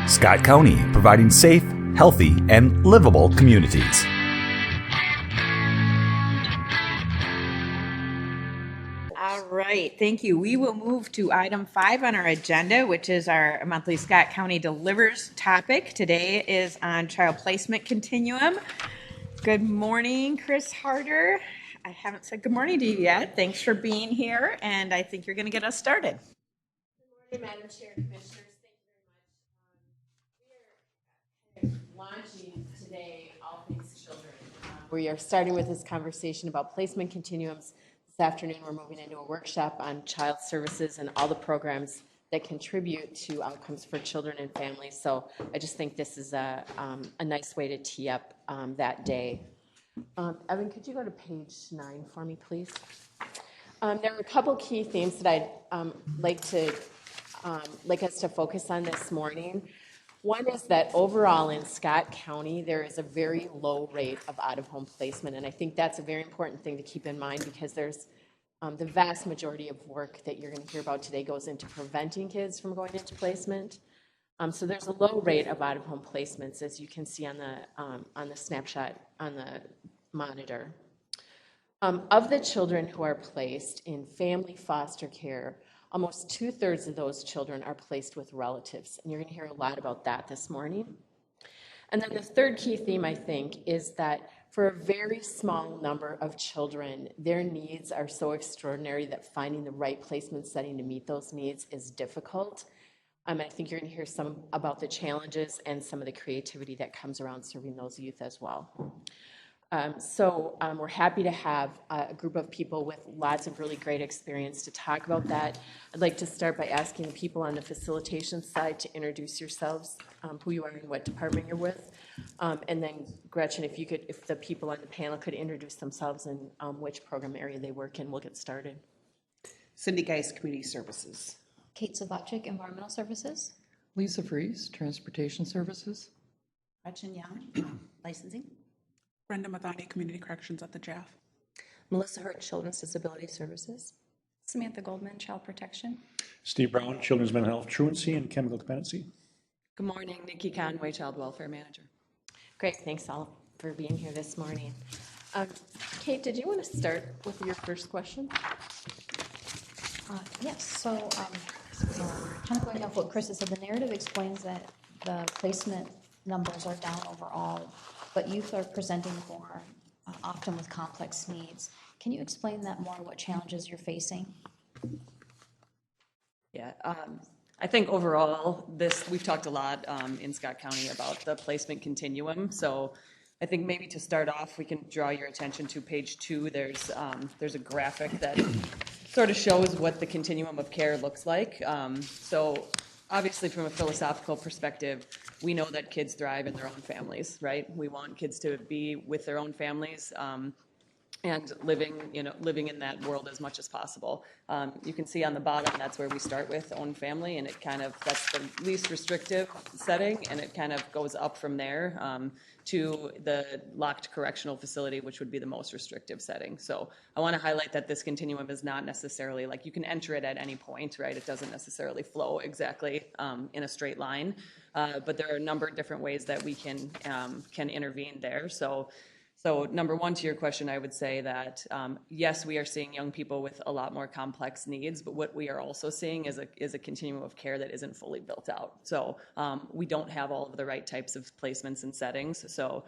Scott County, providing safe, healthy, and livable communities. All right, thank you. We will move to item 5 on our agenda, which is our monthly Scott County Delivers topic. Today is on child placement continuum. Good morning, Chris Harder. I haven't said good morning to you yet. Thanks for being here, and I think you're going to get us started. Good morning, Madam Chair, Commissioners. Thank you very much. We are launching today All Things Children. We are starting with this conversation about placement continuums. This afternoon, we're moving into a workshop on child services and all the programs that contribute to outcomes for children and families. So I just think this is a nice way to tee up that day. Evan, could you go to page 9 for me, please? There are a couple key themes that I'd like us to focus on this morning. One is that overall in Scott County, there is a very low rate of out-of-home placement, and I think that's a very important thing to keep in mind because there's the vast majority of work that you're going to hear about today goes into preventing kids from going into placement. So there's a low rate of out-of-home placements, as you can see on the snapshot on the monitor. Of the children who are placed in family foster care, almost 2/3 of those children are placed with relatives, and you're going to hear a lot about that this morning. And then the third key theme, I think, is that for a very small number of children, their needs are so extraordinary that finding the right placement setting to meet those needs is difficult. I think you're going to hear some about the challenges and some of the creativity that comes around serving those youth as well. We're happy to have a group of people with lots of really great experience to talk about that. I'd like to start by asking the people on the facilitation side to introduce yourselves, who you are and what department you're with. And then Gretchen, if the people on the panel could introduce themselves and which program area they work in, we'll get started. Cindy Geis, Community Services. Kate Savachik, Environmental Services. Lisa Fries, Transportation Services. Gretchen Young, Licensing. Brenda Mathani, Community Corrections at the JAF. Melissa Hurt, Children's Disability Services. Samantha Goldman, Child Protection. Steve Brown, Children's Mental Health Truancy and Chemical Dependency. Good morning, Nikki Conway, Child Welfare Manager. Great, thanks all for being here this morning. Kate, did you want to start with your first question? Yes, so kind of going off what Chris has said, the narrative explains that the placement numbers are down overall, but youth are presenting more often with complex needs. Can you explain that more, what challenges you're facing? Yeah, I think overall, we've talked a lot in Scott County about the placement continuum. So I think maybe to start off, we can draw your attention to page 2. There's a graphic that sort of shows what the continuum of care looks like. So obviously from a philosophical perspective, we know that kids thrive in their own families, right? We want kids to be with their own families and living in that world as much as possible. You can see on the bottom, that's where we start with own family, and that's the least restrictive setting, and it kind of goes up from there to the locked correctional facility, which would be the most restrictive setting. So I want to highlight that this continuum is not necessarily like you can enter it at any point, right? It doesn't necessarily flow exactly in a straight line, but there are a number of different ways that we can intervene there. So number one, to your question, I would say that, yes, we are seeing young people with a lot more complex needs, but what we are also seeing is a continuum of care that isn't fully built out. So we don't have all of the right types of placements and settings. So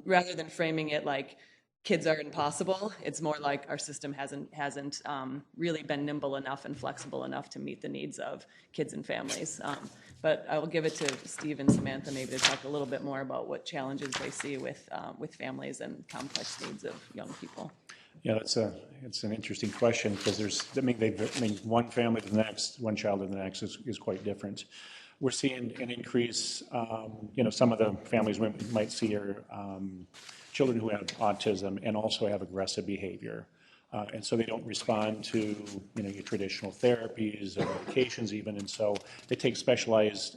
rather than framing it like kids are impossible, it's more like our system hasn't really been nimble enough and flexible enough to meet the needs of kids and families. But I will give it to Steve and Samantha maybe to talk a little bit more about what challenges they see with families and complex needs of young people. Yeah, it's an interesting question because one family to the next, one child to the next is quite different. We're seeing an increase. Some of the families we might see are children who have autism and also have aggressive behavior. And so they don't respond to your traditional therapies or medications even, and so they take specialized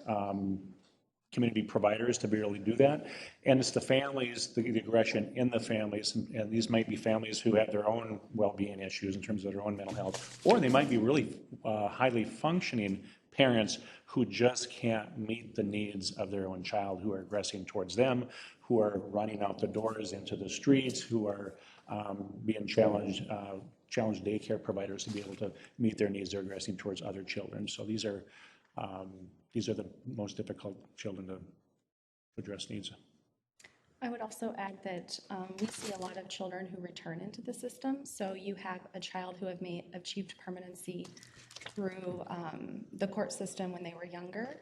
community providers to be able to do that. And it's the families, the aggression in the families, and these might be families who have their own well-being issues in terms of their own mental health, or they might be really highly functioning parents who just can't meet the needs of their own child, who are aggressing towards them, who are running out the doors into the streets, who are being challenged daycare providers to be able to meet their needs. They're aggressing towards other children. So these are the most difficult children to address needs. I would also add that we see a lot of children who return into the system. So you have a child who have achieved permanency through the court system when they were younger.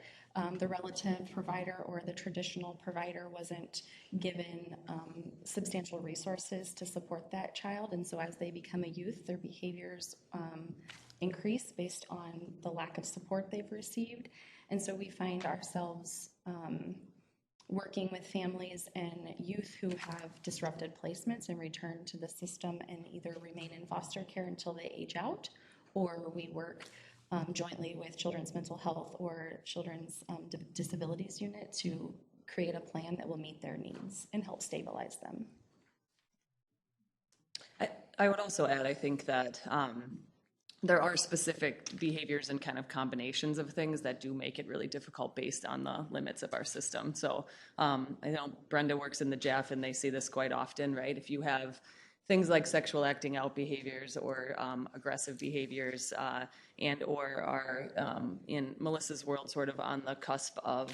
The relative provider or the traditional provider wasn't given substantial resources to support that child. And so as they become a youth, their behaviors increase based on the lack of support they've received. And so we find ourselves working with families and youth who have disrupted placements and return to the system and either remain in foster care until they age out, or we work jointly with Children's Mental Health or Children's Disabilities Unit to create a plan that will meet their needs and help stabilize them. I would also add, I think that there are specific behaviors and kind of combinations of things that do make it really difficult based on the limits of our system. So I know Brenda works in the JAF and they see this quite often, right? If you have things like sexual acting out behaviors or aggressive behaviors and or are in Melissa's world sort of on the cusp of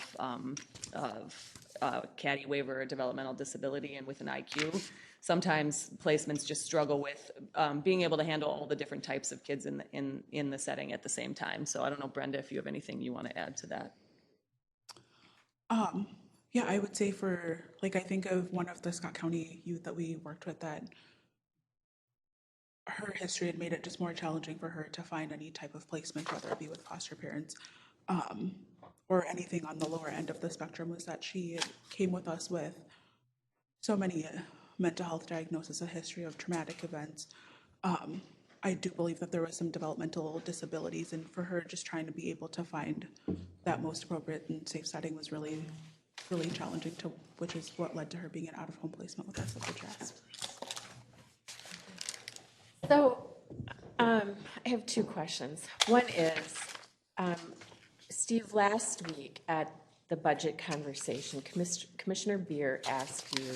CADI waiver or developmental disability and with an IQ, sometimes placements just struggle with being able to handle all the different types of kids in the setting at the same time. So I don't know, Brenda, if you have anything you want to add to that. Yeah, I would say I think of one of the Scott County youth that we worked with that her history had made it just more challenging for her to find any type of placement, whether it be with foster parents or anything on the lower end of the spectrum, was that she came with us with so many mental health diagnosis, a history of traumatic events. I do believe that there was some developmental disabilities, and for her just trying to be able to find that most appropriate and safe setting was really, really challenging, which is what led to her being an out-of-home placement with us at the JAS. So I have two questions. One is, Steve, last week at the budget conversation, Commissioner Beer asked you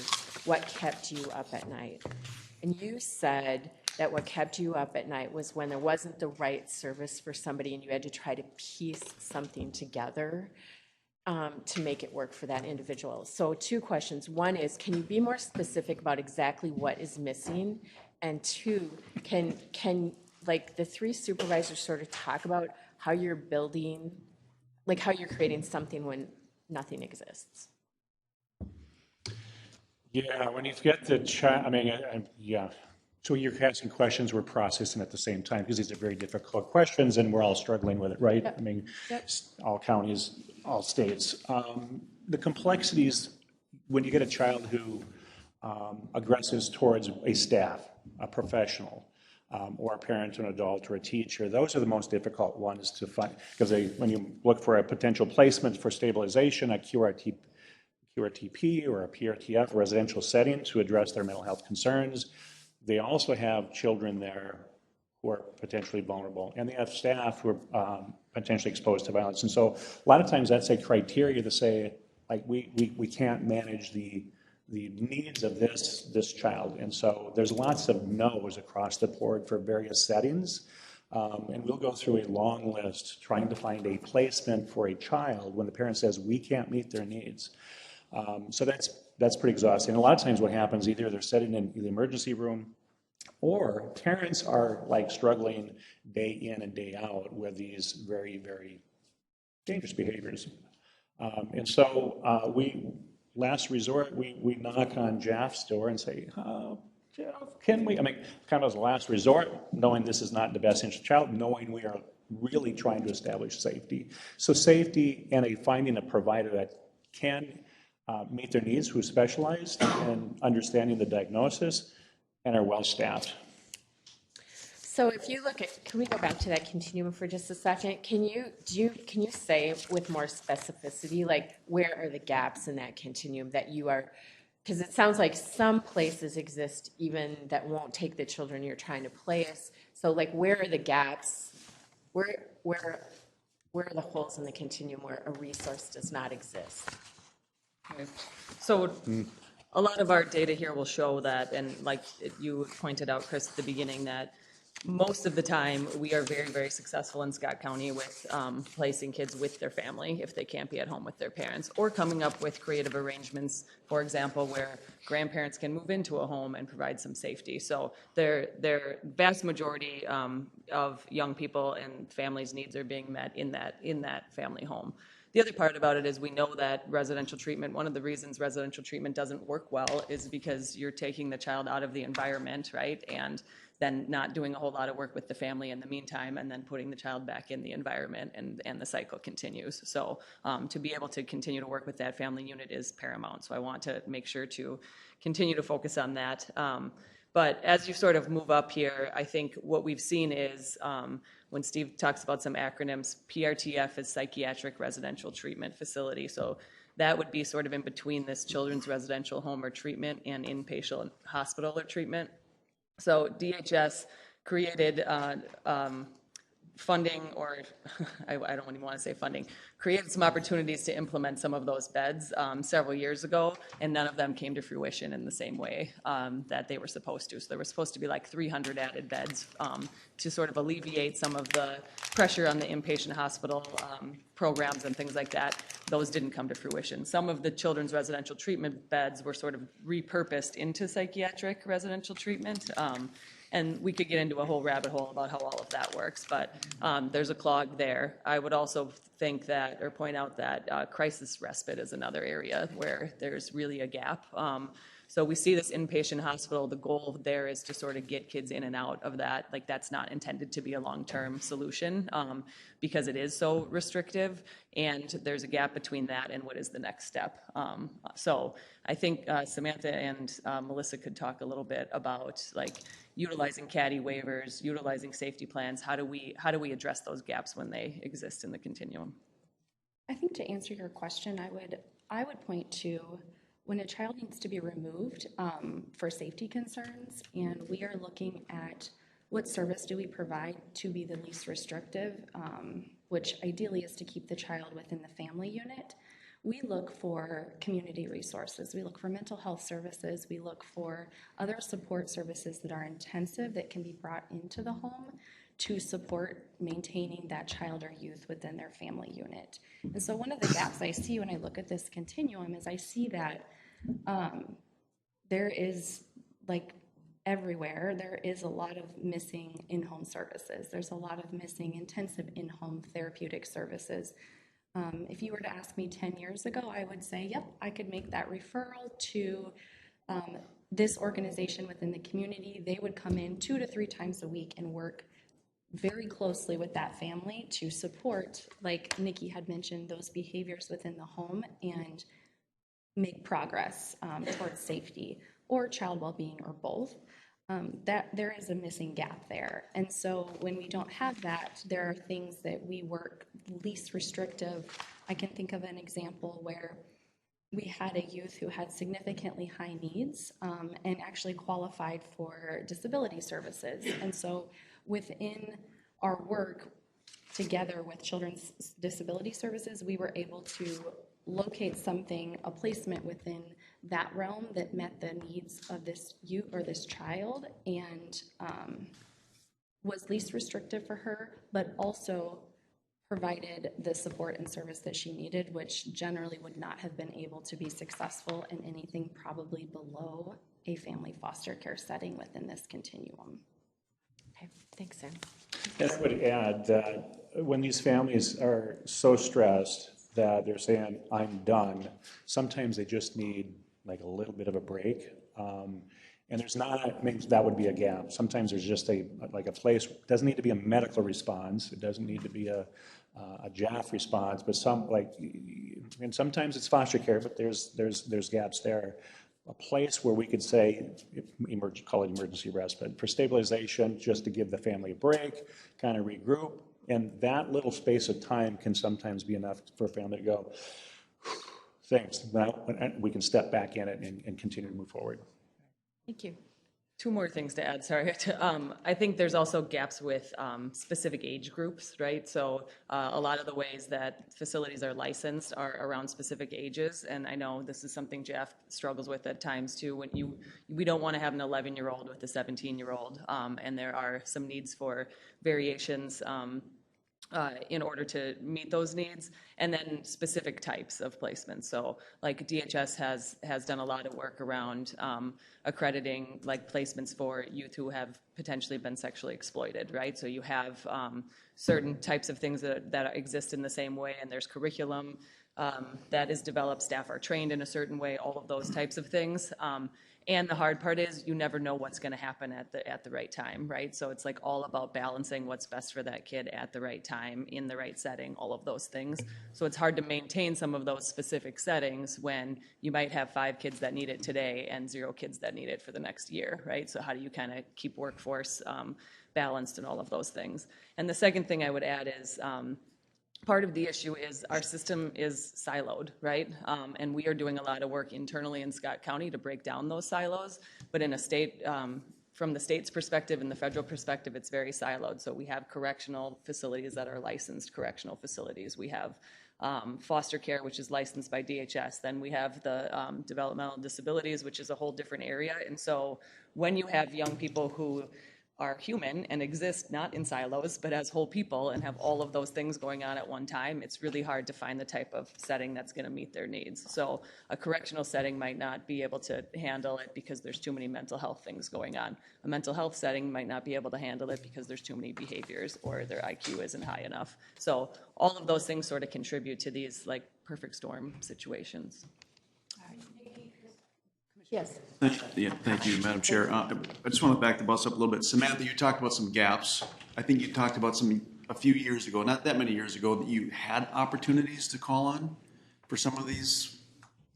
what kept you up at night. And you said that what kept you up at night was when there wasn't the right service for somebody and you had to try to piece something together to make it work for that individual. So two questions. One is, can you be more specific about exactly what is missing? And two, can like the three supervisors sort of talk about how you're building, like how you're creating something when nothing exists? Yeah, when you get the child, yeah. So you're asking questions, we're processing at the same time because these are very difficult questions and we're all struggling with it, right? Yep. All counties, all states. The complexities, when you get a child who aggresses towards a staff, a professional, or a parent, an adult, or a teacher, those are the most difficult ones to find because when you look for a potential placement for stabilization, a QRTP or a PRTF, residential setting to address their mental health concerns, they also have children there who are potentially vulnerable, and they have staff who are potentially exposed to violence. And so a lot of times that's a criteria to say, like, we can't manage the needs of this child. And so there's lots of no's across the board for various settings. And we'll go through a long list trying to find a placement for a child when the parent says we can't meet their needs. So that's pretty exhausting. And a lot of times what happens, either they're sitting in the emergency room or parents are like struggling day in and day out with these very, very dangerous behaviors. And so last resort, we knock on Jeff's door and say, Jeff, can we? Kind of as a last resort, knowing this is not in the best interest of the child, knowing we are really trying to establish safety. So safety and finding a provider that can meet their needs, who's specialized in understanding the diagnosis and are well-staffed. So if you look at, can we go back to that continuum for just a second? Can you say with more specificity, like where are the gaps in that continuum that you are, because it sounds like some places exist even that won't take the children you're trying to place. So like where are the gaps? Where are the holes in the continuum where a resource does not exist? Okay. So a lot of our data here will show that, and like you pointed out, Chris, at the beginning, that most of the time we are very, very successful in Scott County with placing kids with their family if they can't be at home with their parents, or coming up with creative arrangements, for example, where grandparents can move into a home and provide some safety. So their vast majority of young people and families' needs are being met in that family home. The other part about it is we know that residential treatment, one of the reasons residential treatment doesn't work well is because you're taking the child out of the environment, right? And then not doing a whole lot of work with the family in the meantime, and then putting the child back in the environment, and the cycle continues. So to be able to continue to work with that family unit is paramount. So I want to make sure to continue to focus on that. But as you sort of move up here, I think what we've seen is when Steve talks about some acronyms, PRTF is Psychiatric Residential Treatment Facility. So that would be sort of in between this children's residential home or treatment and inpatient hospital or treatment. So DHS created funding, or I don't even want to say funding, created some opportunities to implement some of those beds several years ago, and none of them came to fruition in the same way that they were supposed to. So there were supposed to be like 300 added beds to sort of alleviate some of the pressure on the inpatient hospital programs and things like that. Those didn't come to fruition. Some of the children's residential treatment beds were sort of repurposed into psychiatric residential treatment. And we could get into a whole rabbit hole about how all of that works, but there's a clog there. I would also think that, or point out that crisis respite is another area where there's really a gap. So we see this inpatient hospital, the goal there is to sort of get kids in and out of that. Like that's not intended to be a long-term solution because it is so restrictive, and there's a gap between that and what is the next step. So I think Samantha and Melissa could talk a little bit about like utilizing CADI waivers, utilizing safety plans. How do we address those gaps when they exist in the continuum? I think to answer your question, I would point to when a child needs to be removed for safety concerns, and we are looking at what service do we provide to be the least restrictive, which ideally is to keep the child within the family unit. We look for community resources. We look for mental health services. We look for other support services that are intensive that can be brought into the home to support maintaining that child or youth within their family unit. And so one of the gaps I see when I look at this continuum is I see that there is, like everywhere, there is a lot of missing in-home services. There's a lot of missing intensive in-home therapeutic services. If you were to ask me 10 years ago, I would say, yep, I could make that referral to this organization within the community. They would come in 2 to 3 times a week and work very closely with that family to support, like Nikki had mentioned, those behaviors within the home and make progress towards safety or child well-being or both. That there is a missing gap there. And so when we don't have that, there are things that we work least restrictive. I can think of an example where we had a youth who had significantly high needs and actually qualified for disability services. And so within our work together with Children's Disability Services, we were able to locate something, a placement within that realm that met the needs of this youth or this child, and was least restrictive for her, but also provided the support and service that she needed, which generally would not have been able to be successful in anything probably below a family foster care setting within this continuum. Okay, thanks, Sam. And I would add that when these families are so stressed that they're saying, I'm done, sometimes they just need like a little bit of a break. And there's not, I mean, that would be a gap. Sometimes there's just like a place, it doesn't need to be a medical response, it doesn't need to be a JAF response, but and sometimes it's foster care, but there's gaps there. a place where we could say, call it emergency respite, for stabilization, just to give the family a break, kind of regroup. And that little space of time can sometimes be enough for a family to go, thanks, now we can step back in it and continue to move forward. Thank you. Two more things to add, sorry. I think there's also gaps with specific age groups, right? So a lot of the ways that facilities are licensed are around specific ages, and I know this is something Jeff struggles with at times too. When we don't want to have an 11-year-old with a 17-year-old, and there are some needs for variations in order to meet those needs, and then specific types of placements. So like DHS has done a lot of work around accrediting like placements for youth who have potentially been sexually exploited, right? So you have certain types of things that exist in the same way, and there's curriculum that is developed, staff are trained in a certain way, all of those types of things. And the hard part is you never know what's going to happen at the right time, right? So it's like all about balancing what's best for that kid at the right time, in the right setting, all of those things. So it's hard to maintain some of those specific settings when you might have 5 kids that need it today and 0 kids that need it for the next year, right? So how do you kind of keep workforce balanced and all of those things? And the second thing I would add is, part of the issue is our system is siloed, right? And we are doing a lot of work internally in Scott County to break down those silos. But in a state, from the state's perspective and the federal perspective, it's very siloed. So we have correctional facilities that are licensed correctional facilities. We have foster care, which is licensed by DHS. Then we have the developmental disabilities, which is a whole different area. And so when you have young people who are human and exist not in silos, but as whole people and have all of those things going on at one time, it's really hard to find the type of setting that's going to meet their needs. So a correctional setting might not be able to handle it because there's too many mental health things going on. A mental health setting might not be able to handle it because there's too many behaviors or their IQ isn't high enough. So all of those things sort of contribute to these like perfect storm situations. Yes. Yeah, thank you, Madam Chair. I just want to back the bus up a little bit. Samantha, you talked about some gaps. I think you talked about a few years ago, not that many years ago, that you had opportunities to call on for some of these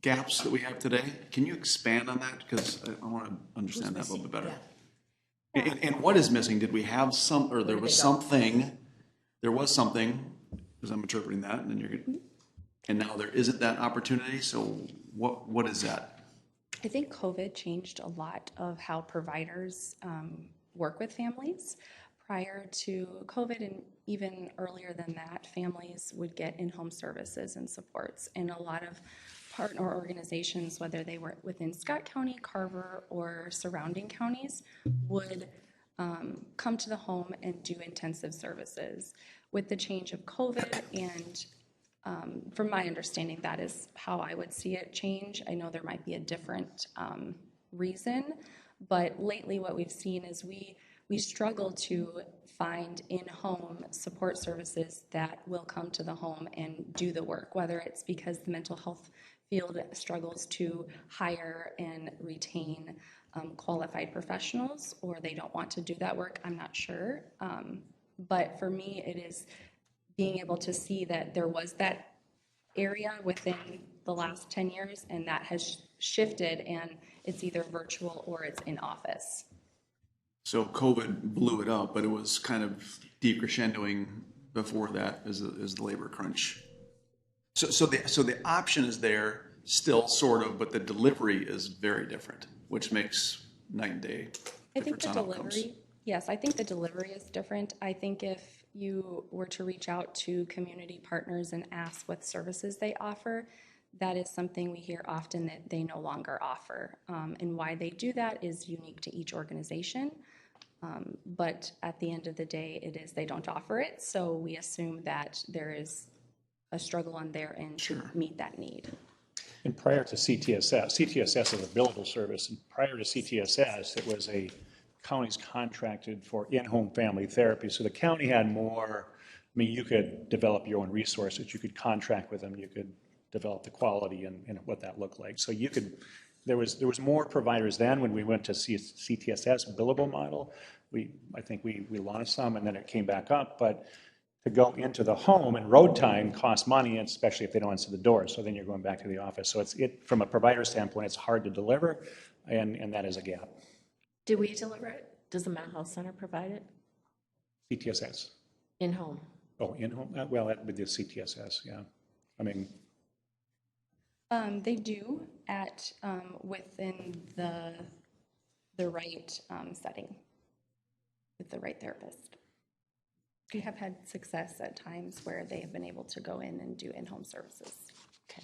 gaps that we have today. Can you expand on that? Because I want to understand that a little bit better. Yeah. And what is missing? Did we have some, or there was something, because I'm interpreting that, and then and now there isn't that opportunity. So what is that? I think COVID changed a lot of how providers work with families. Prior to COVID and even earlier than that, families would get in-home services and supports. And a lot of partner organizations, whether they were within Scott County, Carver, or surrounding counties, would come to the home and do intensive services. With the change of COVID and from my understanding, that is how I would see it change. I know there might be a different reason, but lately what we've seen is we struggle to find in-home support services that will come to the home and do the work, whether it's because the mental health field struggles to hire and retain qualified professionals, or they don't want to do that work, I'm not sure. But for me, it is being able to see that there was that area within the last 10 years and that has shifted and it's either virtual or it's in office. So COVID blew it up, but it was kind of decrescendoing before that as the labor crunch. So the option is there still, sort of, but the delivery is very different, which makes night and day difference on outcomes. Yes, I think the delivery is different. I think if you were to reach out to community partners and ask what services they offer, that is something we hear often that they no longer offer. And why they do that is unique to each organization. But at the end of the day, it is they don't offer it. So we assume that there is a struggle on their end to meet that need. And prior to CTSS is a billable service, and prior to CTSS, it was a counties contracted for in-home family therapy. So the county had more, you could develop your own resources, you could contract with them, you could develop the quality and what that looked like. So there was more providers then. When we went to CTSS billable model, I think we lost some and then it came back up, but to go into the home, and road time costs money, especially if they don't answer the door. So then you're going back to the office. So from a provider standpoint, it's hard to deliver, and that is a gap. Do we deliver it? Does the mental health center provide it? CTSS. In-home? Oh, in-home? Well, that would be the CTSS, yeah. I mean, They do at, within the right setting with the right therapist. We have had success at times where they have been able to go in and do in-home services. Okay.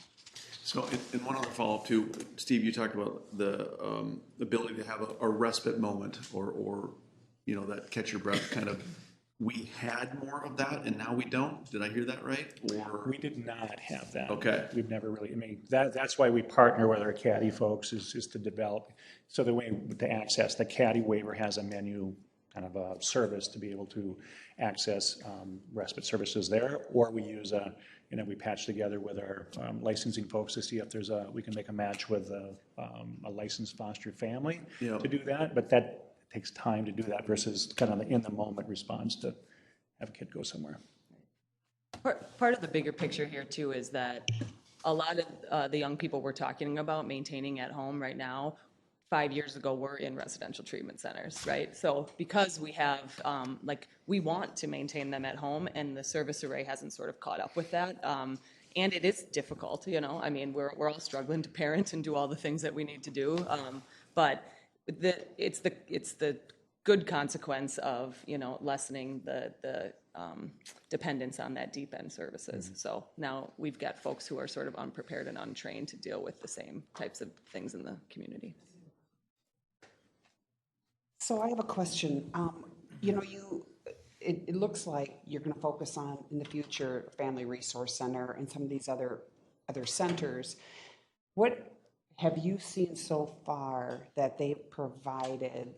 So, and one other follow-up too, Steve, you talked about the ability to have a respite moment or, you know, that catch your breath kind of. We had more of that and now we don't? Did I hear that right? Or we did not have that. Okay. We've never really, I mean, that's why we partner with our CADI folks is to develop, so the way to access, the CADI waiver has a menu kind of a service to be able to access respite services there, or we use we patch together with our licensing folks to see if we can make a match with a licensed foster family to do that, but that takes time to do that versus kind of the in-the-moment response to have a kid go somewhere. Part of the bigger picture here too is that a lot of the young people we're talking about maintaining at home right now, 5 years ago were in residential treatment centers, right? So because we have, we want to maintain them at home, and the service array hasn't sort of caught up with that. And it is difficult, you know, I mean, we're all struggling to parent and do all the things that we need to do. But it's the good consequence of, you know, lessening the dependence on that deep end services. Mm-hmm. So now we've got folks who are sort of unprepared and untrained to deal with the same types of things in the community. So I have a question. It looks like you're going to focus on, in the future, Family Resource Center and some of these other centers. What have you seen so far that they've provided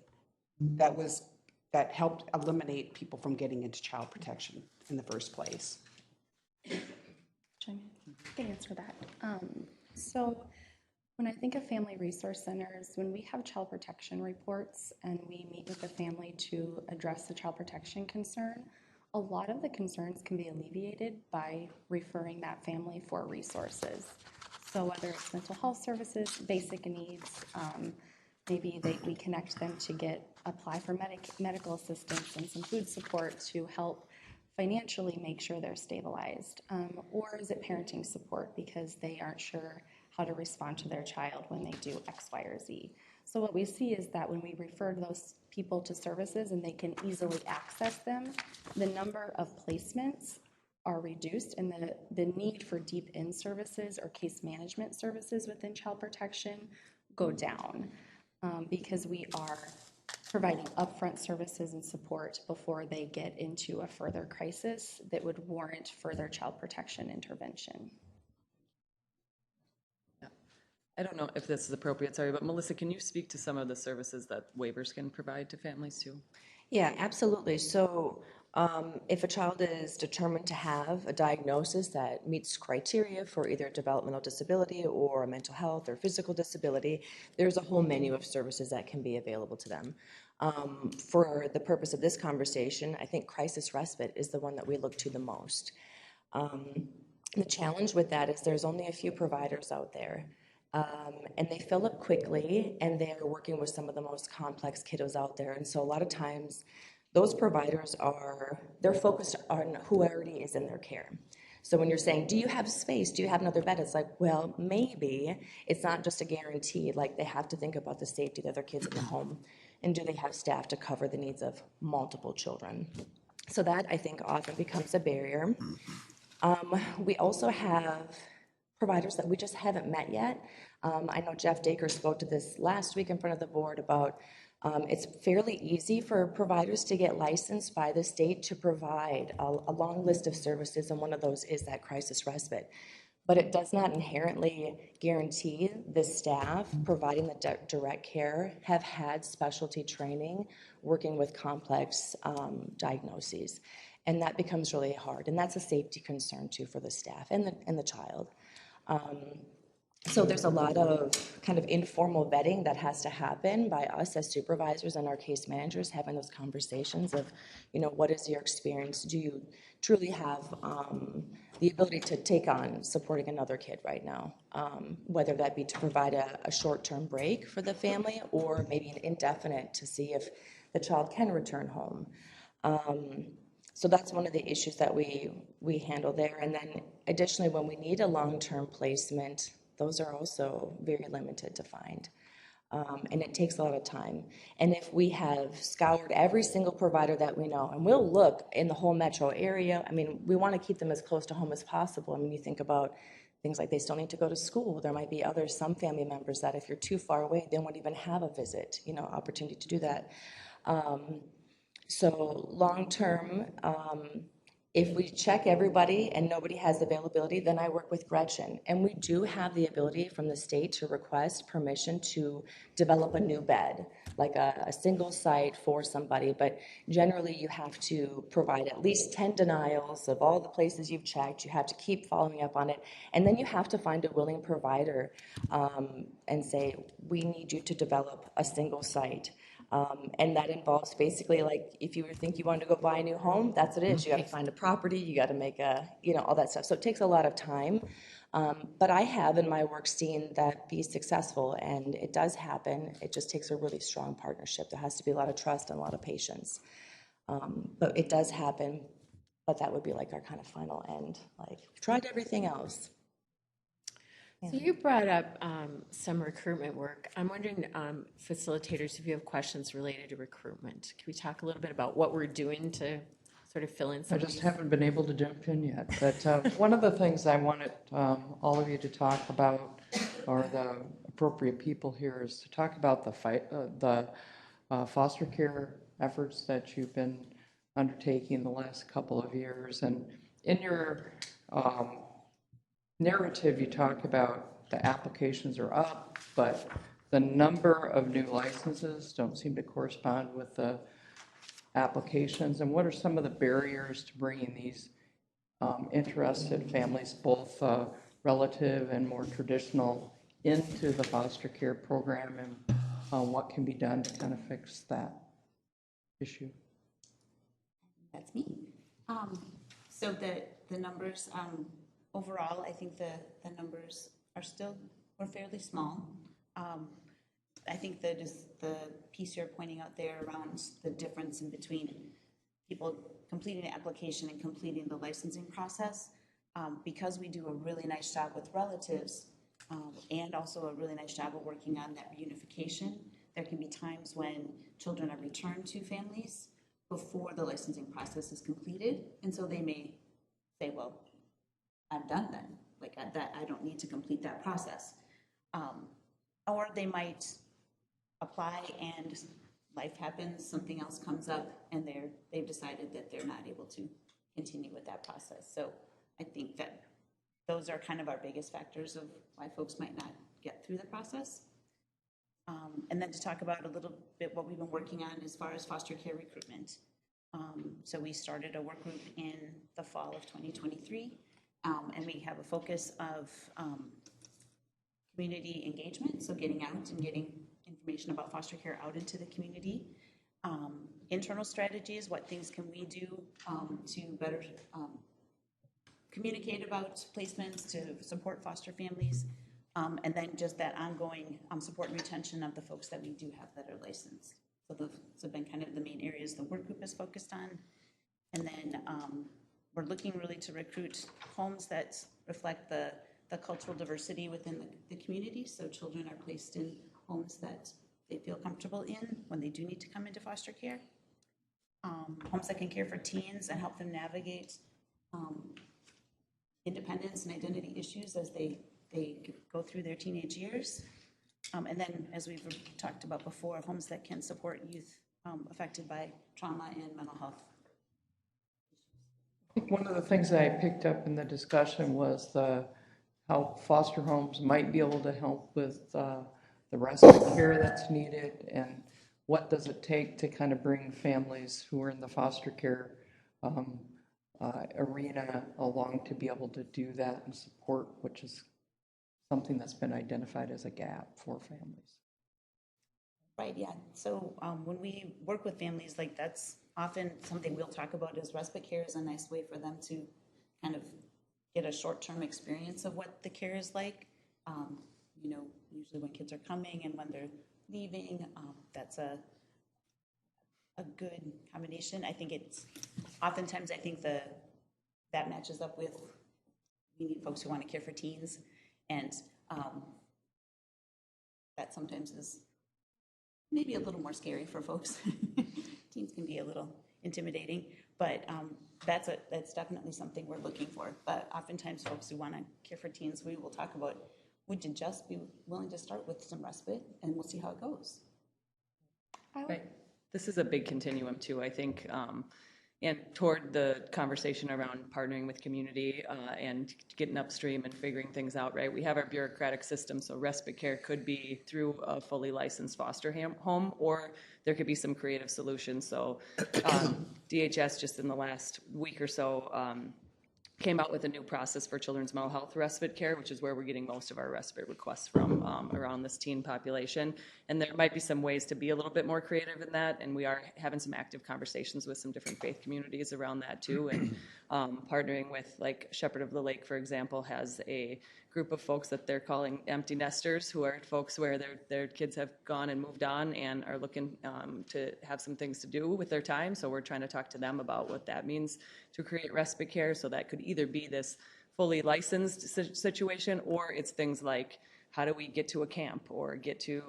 that helped eliminate people from getting into child protection in the first place? I can answer that. So when I think of family resource centers, when we have child protection reports and we meet with the family to address the child protection concern, a lot of the concerns can be alleviated by referring that family for resources. So whether it's mental health services, basic needs, maybe we connect them to apply for medical assistance and some food support to help financially make sure they're stabilized. Or is it parenting support because they aren't sure how to respond to their child when they do X, Y, or Z. So what we see is that when we refer those people to services and they can easily access them, the number of placements are reduced and the need for deep in services or case management services within child protection go down because we are providing upfront services and support before they get into a further crisis that would warrant further child protection intervention. I don't know if this is appropriate, sorry, but Melissa, can you speak to some of the services that waivers can provide to families too? Yeah, absolutely. So if a child is determined to have a diagnosis that meets criteria for either developmental disability or a mental health or physical disability, there's a whole menu of services that can be available to them. For the purpose of this conversation, I think crisis respite is the one that we look to the most. The challenge with that is there's only a few providers out there. And they fill up quickly, and they're working with some of the most complex kiddos out there. And so a lot of times, those providers they're focused on who already is in their care. So when you're saying, do you have space? Do you have another bed? It's like, well, maybe. It's not just a guarantee. Like, they have to think about the safety of their kids in the home. And do they have staff to cover the needs of multiple children? So that, I think, often becomes a barrier. We also have providers that we just haven't met yet. I know Jeff Dacre spoke to this last week in front of the board about it's fairly easy for providers to get licensed by the state to provide a long list of services, and one of those is that crisis respite. But it does not inherently guarantee the staff providing the direct care have had specialty training working with complex diagnoses. And that becomes really hard. And that's a safety concern too for the staff and the child. So there's a lot of kind of informal vetting that has to happen by us as supervisors and our case managers, having those conversations of, what is your experience? Do you truly have the ability to take on supporting another kid right now? Whether that be to provide a short-term break for the family or maybe an indefinite to see if the child can return home. So that's one of the issues that we handle there. And then additionally, when we need a long-term placement, those are also very limited to find. And it takes a lot of time. And if we have scoured every single provider that we know, and we'll look in the whole metro area, we want to keep them as close to home as possible. You think about things like they still need to go to school. There might be some family members that if you're too far away, they won't even have a visit, opportunity to do that. So long-term, if we check everybody and nobody has availability, then I work with Gretchen. And we do have the ability from the state to request permission to develop a new bed, like a single site for somebody. But generally, you have to provide at least 10 denials of all the places you've checked. You have to keep following up on it. And then you have to find a willing provider and say, we need you to develop a single site. And that involves basically like if you think you want to go buy a new home, that's what it is. You got to find a property, you got to make all that stuff. So it takes a lot of time. But I have in my work seen that be successful, and it does happen. It just takes a really strong partnership. There has to be a lot of trust and a lot of patience. But it does happen. But that would be like our kind of final end. Like, tried everything else. So you brought up some recruitment work. I'm wondering, facilitators, if you have questions related to recruitment. Can we talk a little bit about what we're doing to sort of fill in some I just haven't been able to jump in yet. But one of the things I wanted all of you to talk about, or the appropriate people here, is to talk about the foster care efforts that you've been undertaking the last couple of years. And in your narrative, you talk about the applications are up, but the number of new licenses don't seem to correspond with the applications. And what are some of the barriers to bringing these interested families, both relative and more traditional, into the foster care program, and what can be done to kind of fix that issue? That's me. So the numbers, overall, I think the numbers are fairly small. I think that is the piece you're pointing out there around the difference in between people completing the application and completing the licensing process. Because we do a really nice job with relatives and also a really nice job of working on that reunification, there can be times when children are returned to families before the licensing process is completed. And so they may say, well, I'm done then. Like that, I don't need to complete that process. Or they might apply and life happens, something else comes up, and they've decided that they're not able to continue with that process. So I think that those are kind of our biggest factors of why folks might not get through the process. And then to talk about a little bit what we've been working on as far as foster care recruitment. So we started a work group in the fall of 2023, and we have a focus of community engagement, so getting out and getting information about foster care out into the community. Internal strategies, what things can we do to better communicate about placements to support foster families, and then just that ongoing support and retention of the folks that we do have that are licensed. So those have been kind of the main areas the work group is focused on. And then we're looking really to recruit homes that reflect the cultural diversity within the community. So children are placed in homes that they feel comfortable in when they do need to come into foster care. Homes that can care for teens and help them navigate independence and identity issues as they go through their teenage years. And then, as we've talked about before, homes that can support youth affected by trauma and mental health. I think one of the things that I picked up in the discussion was how foster homes might be able to help with the respite care that's needed, and what does it take to kind of bring families who are in the foster care arena along to be able to do that and support, which is something that's been identified as a gap for families. Right, yeah. So when we work with families, like that's often something we'll talk about is respite care is a nice way for them to kind of get a short-term experience of what the care is like. You know, usually when kids are coming and when they're leaving, that's a good combination. I think it's oftentimes I think that matches up with we need folks who want to care for teens, and that sometimes is maybe a little more scary for folks. Teens can be a little intimidating, but that's definitely something we're looking for. But oftentimes folks who want to care for teens, we will talk about, would you just be willing to start with some respite and we'll see how it goes. Right. This is a big continuum too, I think, and toward the conversation around partnering with community and getting upstream and figuring things out, right? We have our bureaucratic system, so respite care could be through a fully licensed foster home, or there could be some creative solutions. So DHS just in the last week or so came out with a new process for children's mental health respite care, which is where we're getting most of our respite requests from around this teen population. And there might be some ways to be a little bit more creative in that, and we are having some active conversations with some different faith communities around that too, and partnering with, like, Shepherd of the Lake, for example, has a group of folks that they're calling empty nesters, who are folks where their kids have gone and moved on and are looking to have some things to do with their time. So we're trying to talk to them about what that means to create respite care. So that could either be this fully licensed situation, or it's things like, how do we get to a camp or get to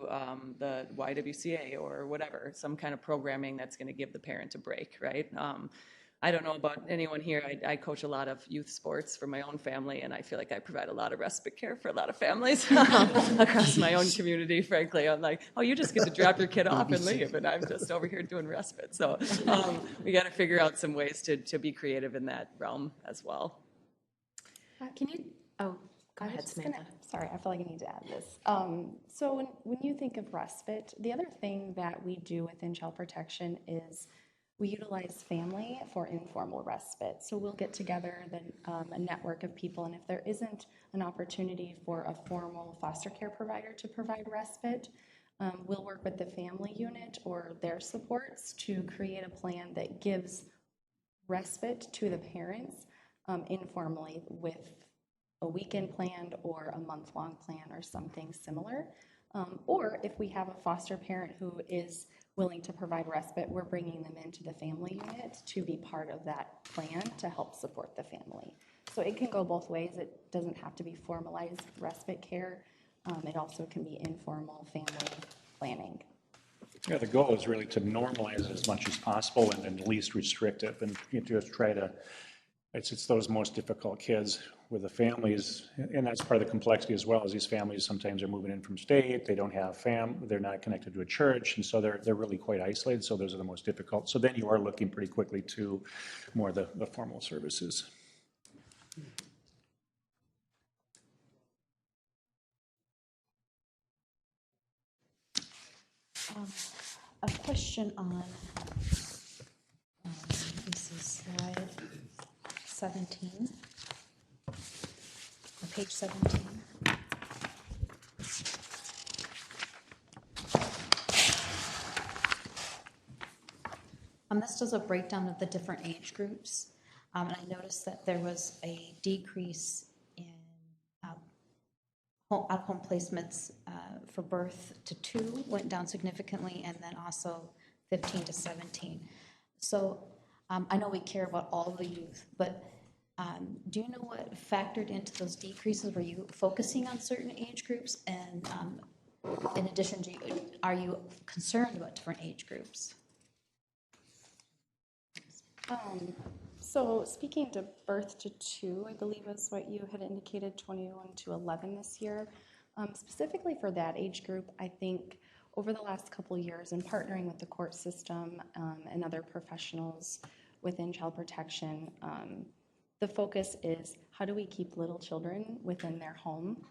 the YWCA or whatever, some kind of programming that's going to give the parent a break, right? I don't know about anyone here. I coach a lot of youth sports for my own family, and I feel like I provide a lot of respite care for a lot of families across my own community, frankly. I'm like, oh, you just get to drop your kid off and leave, and I'm just over here doing respite. So we got to figure out some ways to be creative in that realm as well. Can you, Go ahead, Samantha. sorry, I feel like I need to add this. So when you think of respite, the other thing that we do within child protection is we utilize family for informal respite. So we'll get together a network of people, and if there isn't an opportunity for a formal foster care provider to provide respite, we'll work with the family unit or their supports to create a plan that gives respite to the parents informally with a weekend planned or a month-long plan or something similar. Or if we have a foster parent who is willing to provide respite, we're bringing them into the family unit to be part of that plan to help support the family. So it can go both ways. It doesn't have to be formalized respite care. It also can be informal family planning. Yeah, the goal is really to normalize it as much as possible and least restrictive, and just try to, it's those most difficult kids with the families, and that's part of the complexity as well, as these families sometimes are moving in from state, they don't have they're not connected to a church, and so they're really quite isolated, so those are the most difficult. So then you are looking pretty quickly to more the formal services. A question on, this is slide 17, or page 17. This does a breakdown of the different age groups, and I noticed that there was a decrease in out-of-home placements for birth to 2 went down significantly, and then also 15 to 17. So I know we care about all the youth, but do you know what factored into those decreases? Were you focusing on certain age groups? And in addition, are you concerned about different age groups? So speaking to birth to 2, I believe is what you had indicated, 21 to 11 this year. Specifically for that age group, I think over the last couple of years, in partnering with the court system and other professionals within child protection, the focus is how do we keep little children within their home,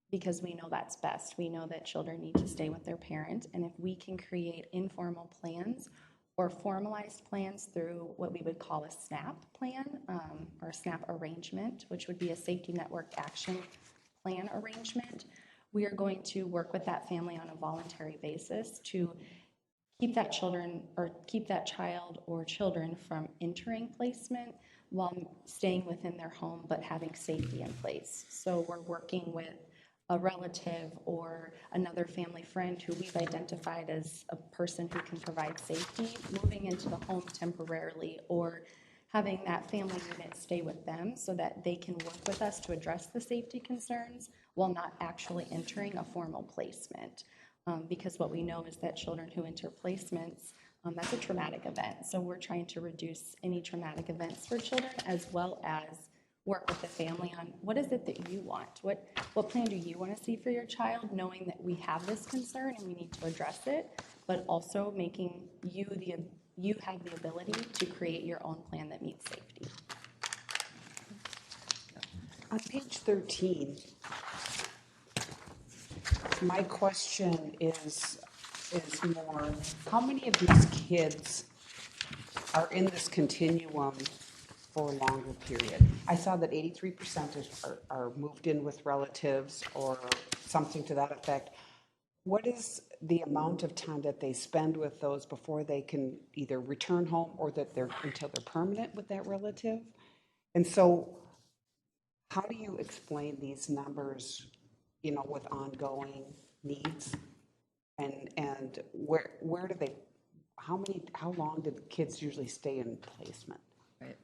because we know that's best. We know that children need to stay with their parent, and if we can create informal plans or formalized plans through what we would call a SNAP plan or a SNAP arrangement, which would be a safety network action plan arrangement, we are going to work with that family on a voluntary basis to keep that child or children from entering placement while staying within their home but having safety in place. So we're working with a relative or another family friend who we've identified as a person who can provide safety, moving into the home temporarily, or having that family unit stay with them so that they can work with us to address the safety concerns while not actually entering a formal placement. Because what we know is that children who enter placements, that's a traumatic event. So we're trying to reduce any traumatic events for children, as well as work with the family on what is it that you want? What plan do you want to see for your child, knowing that we have this concern and we need to address it, but also making you have the ability to create your own plan that meets safety. On page 13, my question is more, how many of these kids are in this continuum for a longer period? I saw that 83% are moved in with relatives or something to that effect. What is the amount of time that they spend with those before they can either return home or until they're permanent with that relative? And so how do you explain these numbers, with ongoing needs? And where do they, how long do the kids usually stay in placement? Right.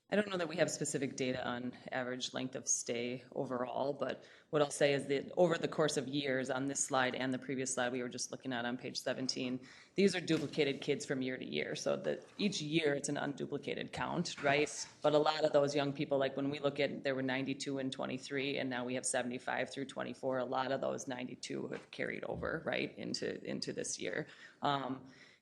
I don't know that we have specific data on average length of stay overall, but what I'll say is that over the course of years, on this slide and the previous slide we were just looking at on page 17, these are duplicated kids from year to year. So that each year it's an unduplicated count, right? But a lot of those young people, like when we look at, there were 92 and 23, and now we have 75 through 24. A lot of those 92 have carried over, right, into this year.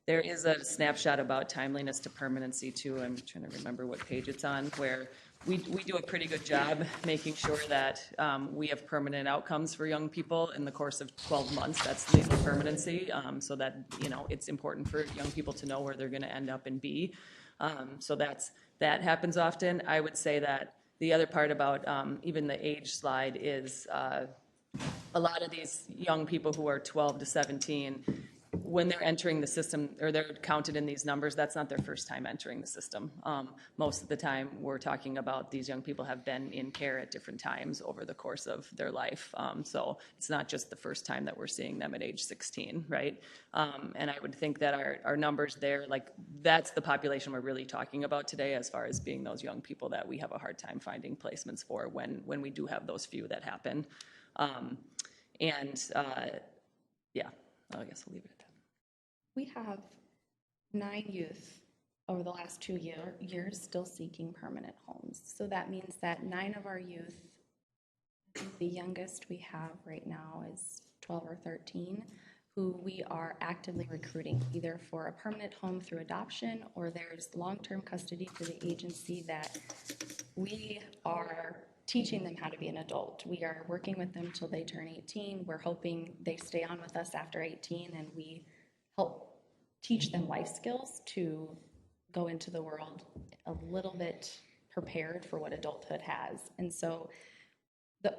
There is a snapshot about timeliness to permanency too. I'm trying to remember what page it's on, where we do a pretty good job making sure that we have permanent outcomes for young people in the course of 12 months. That's legal permanency, so that it's important for young people to know where they're going to end up and be. So that happens often. I would say that the other part about even the age slide is a lot of these young people who are 12 to 17. When they're entering the system, or they're counted in these numbers, that's not their first time entering the system. Most of the time, we're talking about these young people have been in care at different times over the course of their life. So it's not just the first time that we're seeing them at age 16, right? And I would think that our numbers there, that's the population we're really talking about today, as far as being those young people that we have a hard time finding placements for when we do have those few that happen. Yeah, I guess we'll leave it at that. We have 9 youth over the last 2 years still seeking permanent homes. So that means that 9 of our youth, the youngest we have right now is 12 or 13, who we are actively recruiting either for a permanent home through adoption, or there's long-term custody through the agency that we are teaching them how to be an adult. We are working with them till they turn 18. We're hoping they stay on with us after 18, and we help teach them life skills to go into the world a little bit prepared for what adulthood has. And so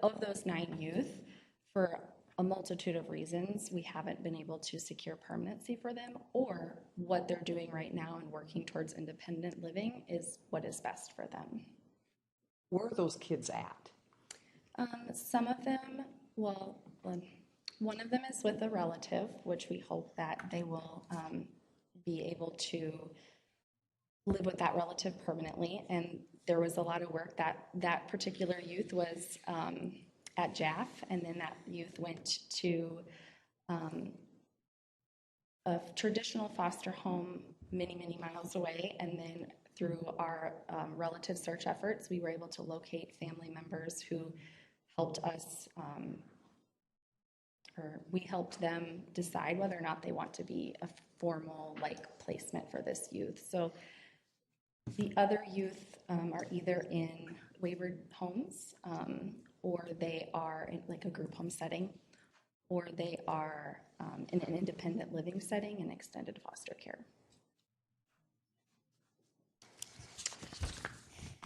of those 9 youth, for a multitude of reasons, we haven't been able to secure permanency for them, or what they're doing right now and working towards independent living is what is best for them. Where are those kids at? Some of them, one of them is with a relative, which we hope that they will be able to live with that relative permanently. And there was a lot of work that particular youth was at JAF, and then that youth went to a traditional foster home many, many miles away, and then through our relative search efforts, we were able to locate family members who helped us, or we helped them decide whether or not they want to be a formal placement for this youth. So the other youth are either in wayward homes, or they are in a group home setting, or they are in an independent living setting in extended foster care.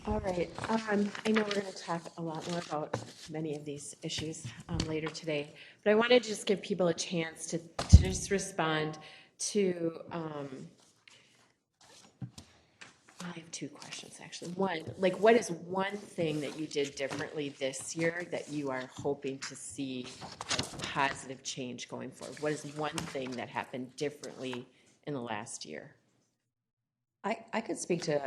All right, I know we're going to talk a lot more about many of these issues later today, but I wanted to just give people a chance to just respond to, I have two questions, actually. One, like, what is one thing that you did differently this year that you are hoping to see a positive change going forward? What is one thing that happened differently in the last year? I could speak to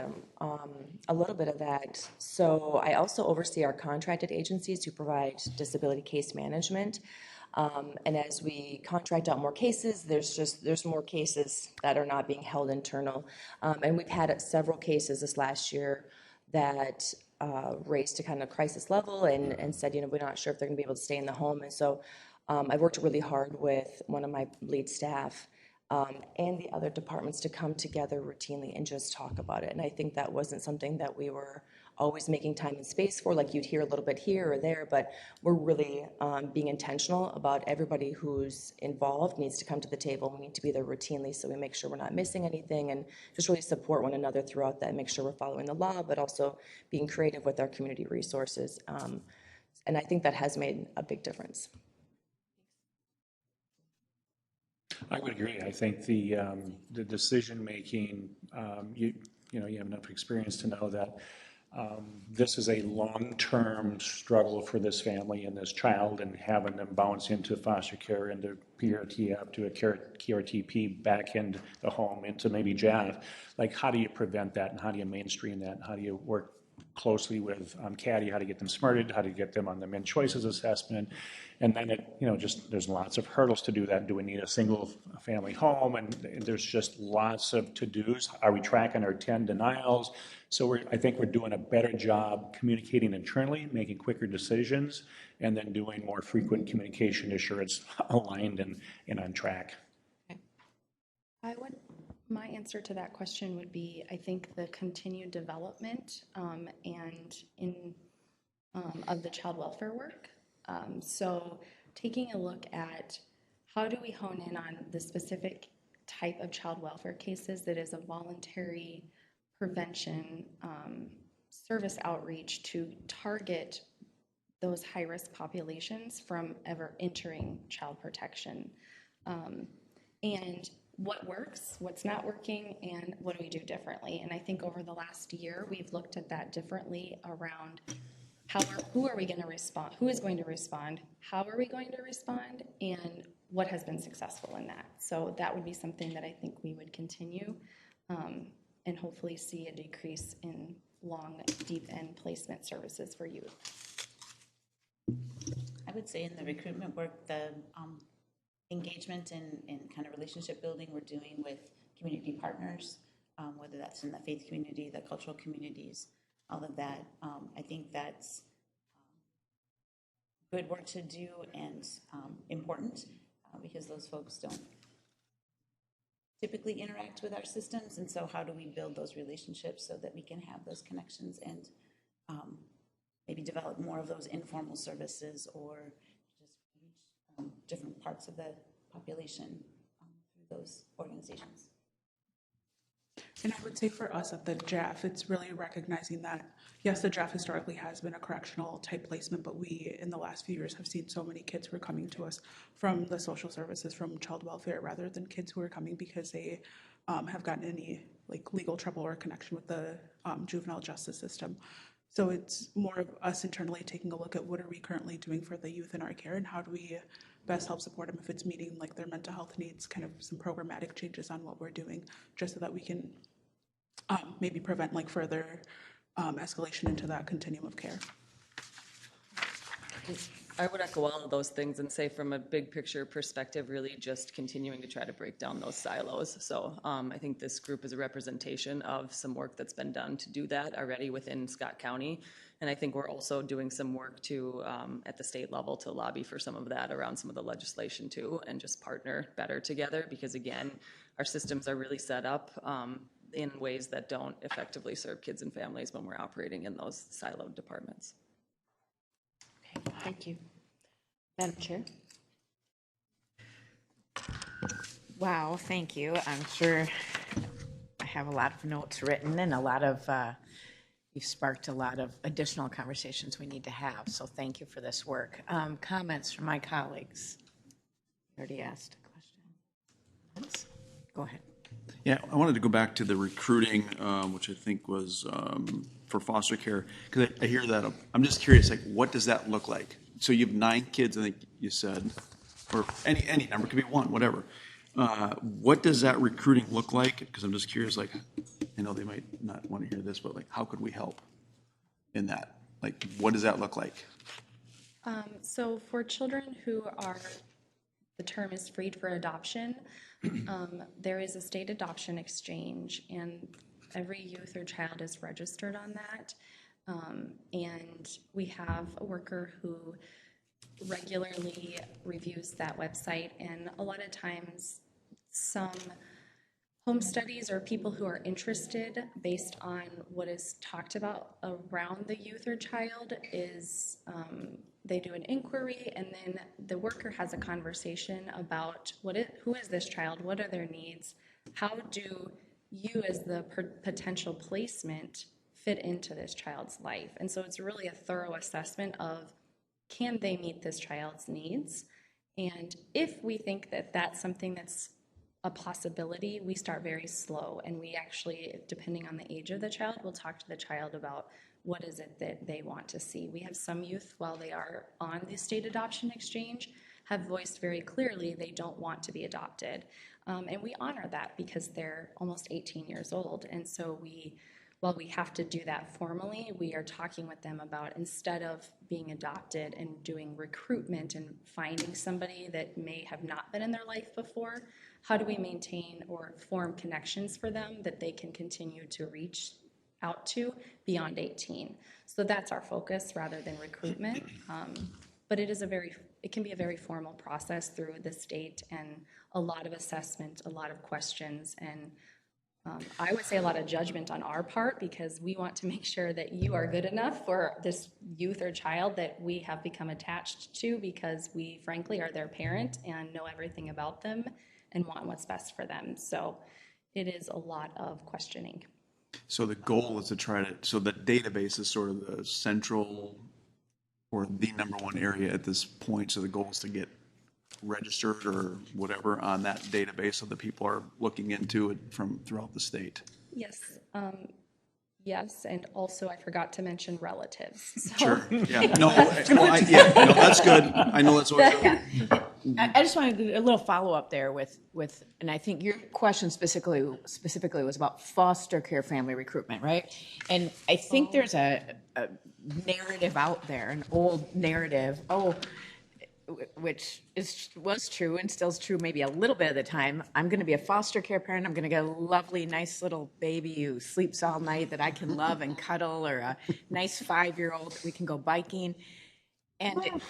a little bit of that. So I also oversee our contracted agencies who provide disability case management. And as we contract out more cases, there's more cases that are not being held internal. And we've had several cases this last year that raised to kind of crisis level and said, we're not sure if they're going to be able to stay in the home. And so I worked really hard with one of my lead staff and the other departments to come together routinely and just talk about it. And I think that wasn't something that we were always making time and space for, like you'd hear a little bit here or there, but we're really being intentional about everybody who's involved needs to come to the table. We need to be there routinely so we make sure we're not missing anything and just really support one another throughout that, make sure we're following the law, but also being creative with our community resources. And I think that has made a big difference. I would agree. I think the decision making, you have enough experience to know that this is a long-term struggle for this family and this child, and having them bounce into foster care, into PRT, up to a QRTP, back into the home, into maybe JAF. Like, how do you prevent that, and how do you mainstream that, and how do you work closely with CADI, how to get them smarted, how to get them on the Min Choices assessment, and then there's lots of hurdles to do that. Do we need a single family home? And there's just lots of to-dos. Are we tracking our 10 denials? So I think we're doing a better job communicating internally, making quicker decisions, and then doing more frequent communication to ensure it's aligned and on track. My answer to that question would be, I think the continued development of the child welfare work. So taking a look at how do we hone in on the specific type of child welfare cases that is a voluntary prevention service outreach to target those high-risk populations from ever entering child protection. And what works, what's not working, and what do we do differently? And I think over the last year, we've looked at that differently around who are we going to respond, who is going to respond, how are we going to respond, and what has been successful in that. So that would be something that I think we would continue and hopefully see a decrease in long, deep end placement services for youth. I would say in the recruitment work, the engagement and kind of relationship building we're doing with community partners, whether that's in the faith community, the cultural communities, all of that. I think that's good work to do and important because those folks don't typically interact with our systems. And so how do we build those relationships so that we can have those connections and maybe develop more of those informal services or different parts of the population through those organizations. And I would say for us at the JAF, it's really recognizing that, yes, the JAF historically has been a correctional type placement, but we, in the last few years, have seen so many kids who are coming to us from the social services, from child welfare, rather than kids who are coming because they have gotten any legal trouble or connection with the juvenile justice system. So it's more of us internally taking a look at what are we currently doing for the youth in our care and how do we best help support them if it's meeting their mental health needs, kind of some programmatic changes on what we're doing just so that we can maybe prevent further escalation into that continuum of care. I would echo all of those things and say from a big picture perspective, really just continuing to try to break down those silos. So I think this group is a representation of some work that's been done to do that already within Scott County. And I think we're also doing some work to, at the state level, to lobby for some of that around some of the legislation too, and just partner better together because again, our systems are really set up in ways that don't effectively serve kids and families when we're operating in those siloed departments. Okay, thank you. Madam Chair. Wow, thank you. I'm sure I have a lot of notes written and a lot of, you've sparked a lot of additional conversations we need to have, so thank you for this work. Comments from my colleagues? I already asked a question. Go ahead. Yeah, I wanted to go back to the recruiting, which I think was for foster care, because I hear that. I'm just curious, like, what does that look like? So you have 9 kids, I think you said, or any number, could be 1, whatever. What does that recruiting look like? Because I'm just curious, like, I know they might not want to hear this, but like, how could we help in that? Like, what does that look like? So for children who are, the term is freed for adoption, there is a state adoption exchange, and every youth or child is registered on that. And we have a worker who regularly reviews that website, and a lot of times some home studies or people who are interested based on what is talked about around the youth or child is they do an inquiry, and then the worker has a conversation about who is this child, what are their needs, how do you as the potential placement fit into this child's life. And so it's really a thorough assessment of, can they meet this child's needs? And if we think that that's something that's a possibility, we start very slow, and we actually, depending on the age of the child, we'll talk to the child about what is it that they want to see. We have some youth, while they are on the state adoption exchange, have voiced very clearly they don't want to be adopted. And we honor that because they're almost 18 years old. And so while we have to do that formally, we are talking with them about, instead of being adopted and doing recruitment and finding somebody that may have not been in their life before, how do we maintain or form connections for them that they can continue to reach out to beyond 18? So that's our focus rather than recruitment. But it can be a very formal process through the state, and a lot of assessment, a lot of questions, and I would say a lot of judgment on our part, because we want to make sure that you are good enough for this youth or child that we have become attached to, because we frankly are their parent and know everything about them and want what's best for them. So it is a lot of questioning. So the goal is to so the database is sort of the central or the number one area at this point. So the goal is to get registered or whatever on that database so that people are looking into it from throughout the state. Yes. Yes, and also I forgot to mention relatives. So. Sure. Yeah. No. No. That's good. I know that's always. I just wanted to do a little follow up there with, and I think your question specifically was about foster care family recruitment, right? And I think there's a narrative out there, an old narrative, which was true and still is true maybe a little bit of the time. I'm going to be a foster care parent. I'm going to get a lovely, nice little baby who sleeps all night that I can love and cuddle, or a nice 5-year-old that we can go biking. And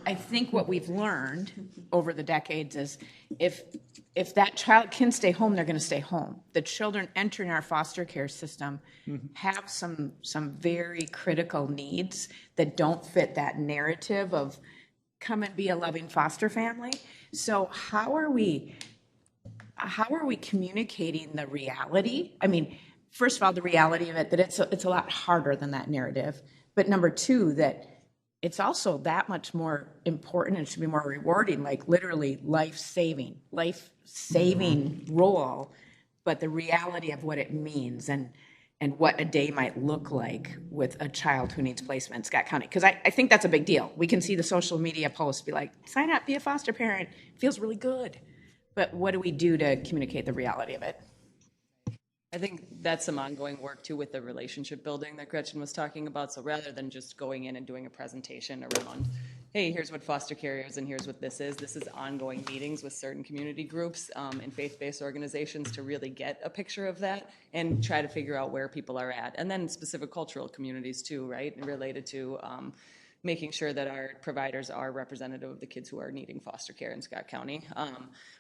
I think what we've learned over the decades is if that child can stay home, they're going to stay home. The children entering our foster care system have some very critical needs that don't fit that narrative of come and be a loving foster family. So how are we communicating the reality? I mean, first of all, the reality of it, that it's a lot harder than that narrative. But number two, that it's also that much more important and should be more rewarding, like literally life-saving role, but the reality of what it means and what a day might look like with a child who needs placement in Scott County. Because I think that's a big deal. We can see the social media posts be like, sign up, be a foster parent. It feels really good. But what do we do to communicate the reality of it? I think that's some ongoing work too with the relationship building that Gretchen was talking about. So rather than just going in and doing a presentation around, hey, here's what foster care is and here's what this is ongoing meetings with certain community groups and faith-based organizations to really get a picture of that and try to figure out where people are at. And then specific cultural communities too, right? And related to making sure that our providers are representative of the kids who are needing foster care in Scott County.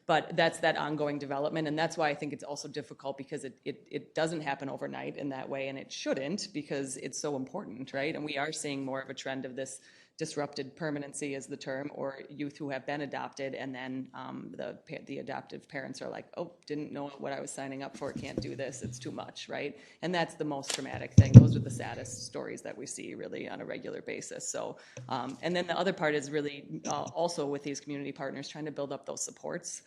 But that's that ongoing development, and that's why I think it's also difficult, because it doesn't happen overnight in that way, and it shouldn't, because it's so important, right? And we are seeing more of a trend of this disrupted permanency is the term, or youth who have been adopted, and then the adoptive parents are like, oh, didn't know what I was signing up for, can't do this, it's too much, right? And that's the most traumatic thing. Those are the saddest stories that we see really on a regular basis. So, and then the other part is really also with these community partners trying to build up those supports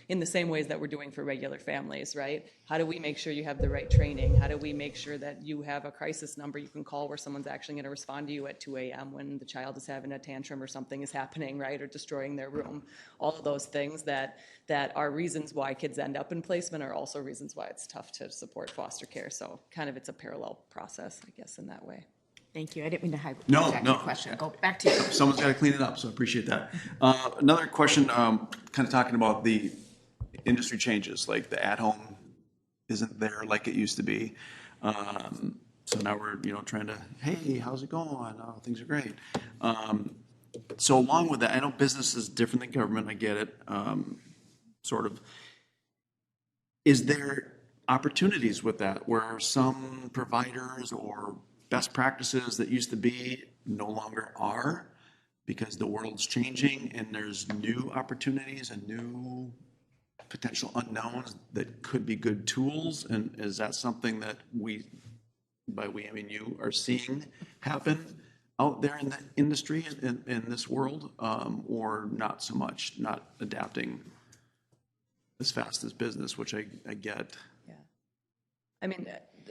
in the same ways that we're doing for regular families, right? How do we make sure you have the right training? How do we make sure that you have a crisis number you can call where someone's actually going to respond to you at 2 a.m. when the child is having a tantrum or something is happening, right, or destroying their room? All of those things that are reasons why kids end up in placement are also reasons why it's tough to support foster care. So kind of it's a parallel process, I guess, in that way. Thank you. I didn't mean to hijack No. your question. Go back to you. Someone's got to clean it up, so I appreciate that. Another question, kind of talking about the industry changes, like the at-home isn't there like it used to be. So now we're, trying to, hey, how's it going? Oh, things are great. So along with that, I know business is different than government. I get it, sort of. Is there opportunities with that where some providers or best practices that used to be no longer are, because the world's changing and there's new opportunities and new potential unknowns that could be good tools? And is that something that by we, I mean you, are seeing happen out there in the industry, in this world, or not so much, not adapting as fast as business, which I get? Yeah. I mean,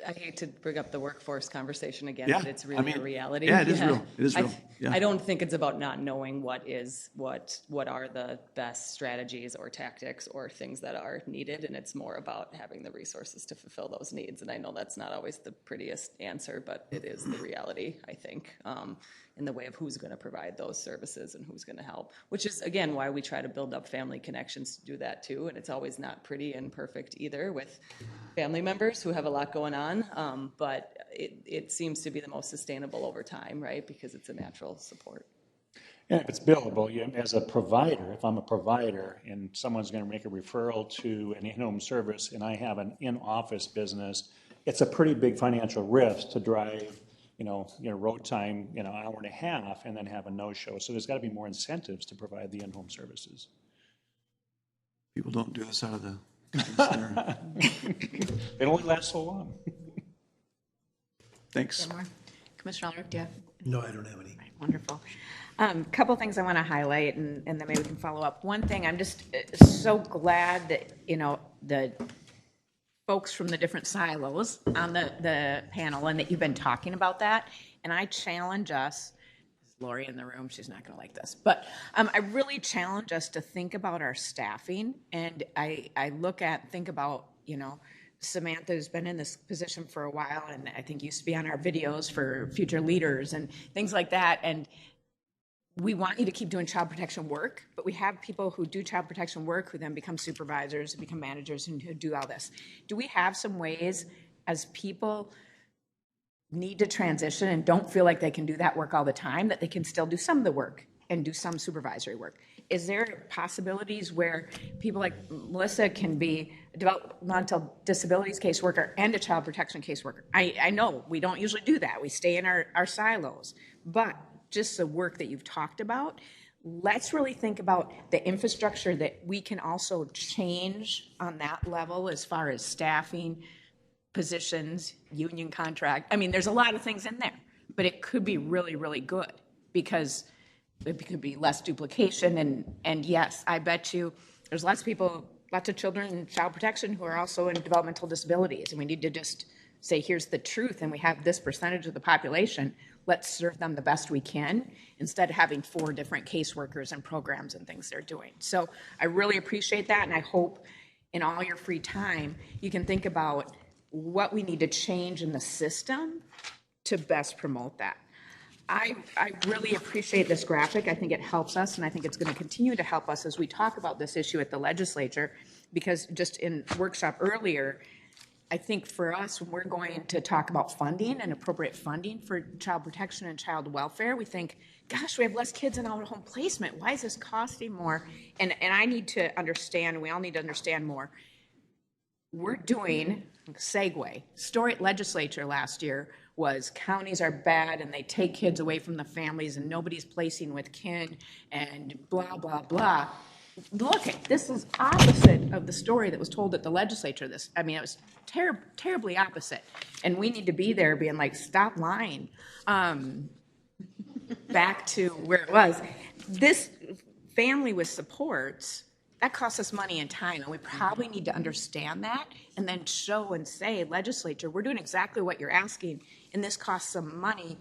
I hate to bring up the workforce conversation again, Yeah, but it's really a reality. Yeah, it is real. It is real. Yeah. I don't think it's about not knowing what are the best strategies or tactics or things that are needed, and it's more about having the resources to fulfill those needs. And I know that's not always the prettiest answer, but it is the reality, I think, in the way of who's going to provide those services and who's going to help, which is, again, why we try to build up family connections to do that too. And it's always not pretty and perfect either with family members who have a lot going on, but it seems to be the most sustainable over time, right? Because it's a natural support. And if it's billable, as a provider, if I'm a provider and someone's going to make a referral to an in-home service and I have an in-office business, it's a pretty big financial risk to drive, road time, an hour and a half and then have a no-show. So there's got to be more incentives to provide the in-home services. People don't do this out of the They only last so long. Thanks. Commissioner Ulrich, do you have? No, I don't have any. Right, wonderful. Couple things I want to highlight, and then maybe we can follow up. One thing, I'm just so glad that, the folks from the different silos on the panel, and that you've been talking about that. And I challenge us, Lori in the room, she's not going to like this, but I really challenge us to think about our staffing. And I think about, Samantha's been in this position for a while, and I think used to be on our videos for future leaders and things like that. And we want you to keep doing child protection work, but we have people who do child protection work who then become supervisors, become managers, and who do all this. Do we have some ways, as people need to transition and don't feel like they can do that work all the time, that they can still do some of the work and do some supervisory work? Is there possibilities where people like Melissa can be a developmental disabilities caseworker and a child protection caseworker? I know we don't usually do that. We stay in our silos, but just the work that you've talked about, let's really think about the infrastructure that we can also change on that level as far as staffing, positions, union contract. I mean, there's a lot of things in there, but it could be really, really good because it could be less duplication. And yes, I bet you there's lots of children in child protection who are also in developmental disabilities. And we need to just say, here's the truth. And we have this percentage of the population. Let's serve them the best we can instead of having 4 different caseworkers and programs and things they're doing. So I really appreciate that. And I hope in all your free time, you can think about what we need to change in the system to best promote that. I really appreciate this graphic. I think it helps us, and I think it's going to continue to help us as we talk about this issue at the legislature, because just in workshop earlier, I think for us, when we're going to talk about funding and appropriate funding for child protection and child welfare, we think, gosh, we have less kids in out-of-home placement. Why is this costing more? And I need to understand, we all need to understand more. We're doing, segue, legislature last year was counties are bad and they take kids away from the families and nobody's placing with kin and blah, blah, blah. Look, this is opposite of the story that was told at the legislature. It was terribly opposite. And we need to be there being like, stop lying. Back to where it was. This family with supports, that costs us money and time, and we probably need to understand that and then show and say, legislature, we're doing exactly what you're asking, and this costs some money.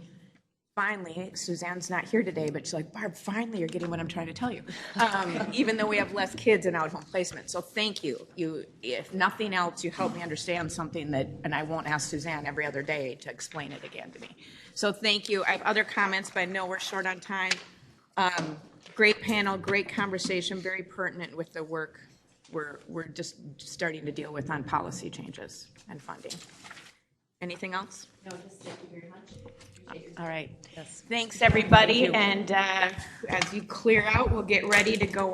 Finally, Suzanne's not here today, but she's like, Barb, finally you're getting what I'm trying to tell you, even though we have less kids in out-of-home placement. So thank you. If nothing else, you help me understand something that, and I won't ask Suzanne every other day to explain it again to me. So thank you. I have other comments, but I know we're short on time. Great panel, great conversation, very pertinent with the work we're just starting to deal with on policy changes and funding. Anything else? No, just thank you very much. All right. Yes. Thanks, everybody. And as you clear out, we'll get ready to go